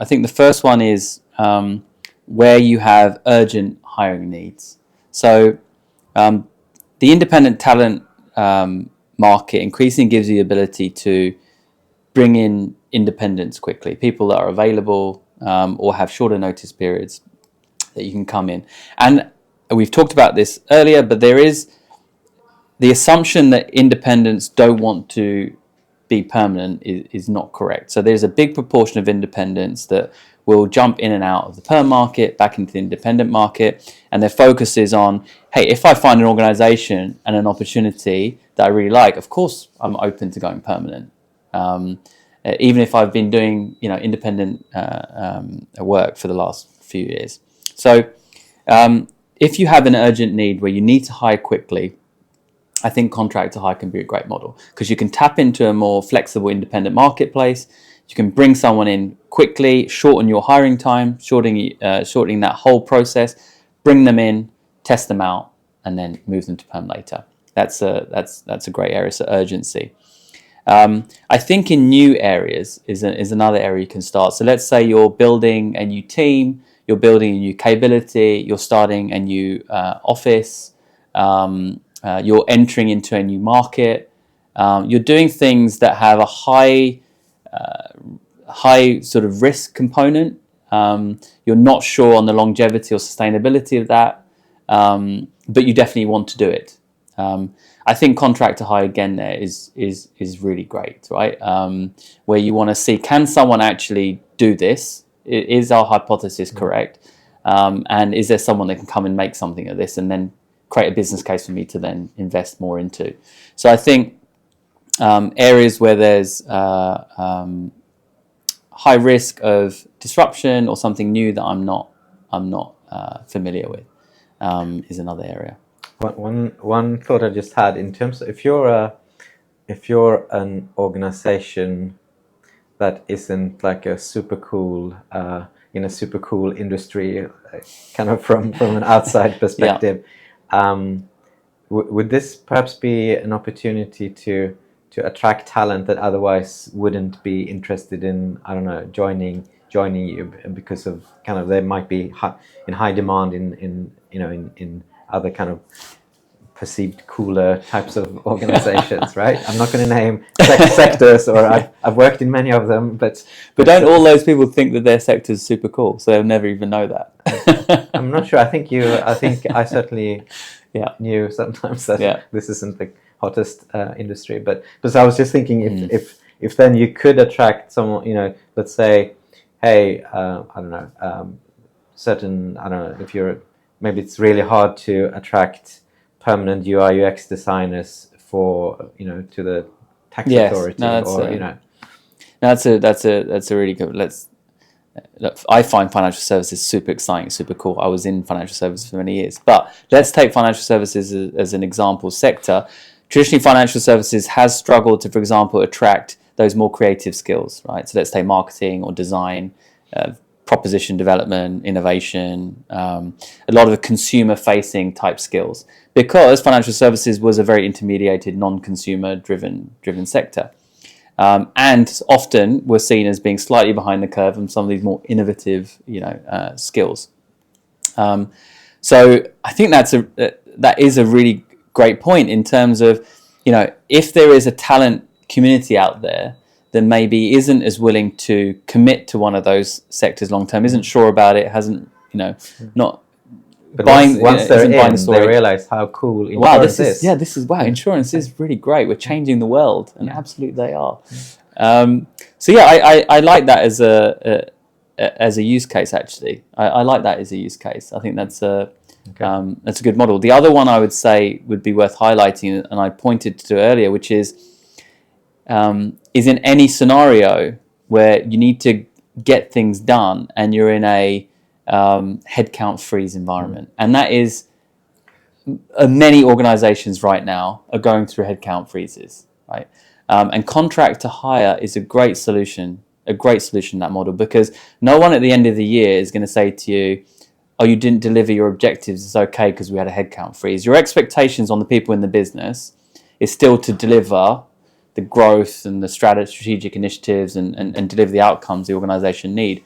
I think the first one is where you have urgent hiring needs. So the independent talent market increasingly gives you the ability to bring in independents quickly, people that are available or have shorter notice periods that you can come in. And we've talked about this earlier, but there is the assumption that independents don't want to be permanent is not correct. So there's a big proportion of independents that will jump in and out of the perm market, back into the independent market, and their focus is on, hey, if I find an organization and an opportunity that I really like, of course I'm open to going permanent. Even if I've been doing, independent work for the last few years. So if you have an urgent need where you need to hire quickly, I think contract to hire can be a great model because you can tap into a more flexible independent marketplace. You can bring someone in quickly, shorten your hiring time, shortening that whole process, bring them in, test them out, and then move them to perm later. That's a great area. So urgency. I think in new areas is another area you can start. So let's say you're building a new team, you're building a new capability, you're starting a new office. You're entering into a new market. You're doing things that have a high sort of risk component. You're not sure on the longevity or sustainability of that, but you definitely want to do it. I think contract to hire again there is really great, right? Where you want to see, can someone actually do this? Is our hypothesis correct? And is there someone that can come and make something of this and then create a business case for me to then invest more into? So I think areas where there's high risk of disruption or something new that I'm not familiar with is another area. One thought I just had in terms of if you're an organization that isn't like a super cool in a super cool industry, kind of from an outside perspective. Yeah. Would this perhaps be an opportunity to attract talent that otherwise wouldn't be interested in, I don't know, joining you because of kind of they might be in high demand in other kind of perceived cooler types of organizations, right? I'm not going to name sectors, or I've worked in many of them, but don't all those people think that their sector is super cool, so they'll never even know that? I'm not sure. I think I certainly knew sometimes that this isn't the hottest industry, but I was just thinking if then you could attract someone, let's say, hey, I don't know, if you're, maybe it's really hard to attract permanent UI UX designers for to the tax authority, that's a really good. I find financial services super exciting, super cool. I was in financial services for many years, but let's take financial services as an example sector. Traditionally, financial services has struggled to, for example, attract those more creative skills, right? So let's take marketing or design, proposition development, innovation, a lot of the consumer-facing type skills, because financial services was a very intermediated, non-consumer driven sector, and often were seen as being slightly behind the curve on some of these more innovative, skills. So I think that is a really great point in terms of, if there is a talent community out there that maybe isn't as willing to commit to one of those sectors long term, isn't sure about it, hasn't, not but buying. Once they're in, they realize how cool insurance is. Insurance is really great. We're changing the world, and absolutely they are. I like that as a use case. Actually, I like that as a use case. I think that's a good model. The other one I would say would be worth highlighting, and I pointed to earlier, which is in any scenario where you need to get things done and you're in a headcount freeze environment. And that is, many organizations right now are going through headcount freezes, right? And contract to hire is a great solution in that model, because no one at the end of the year is going to say to you, oh, you didn't deliver your objectives, it's okay because we had a headcount freeze. Your expectations on the people in the business is still to deliver the growth and the strategic initiatives and deliver the outcomes the organization need.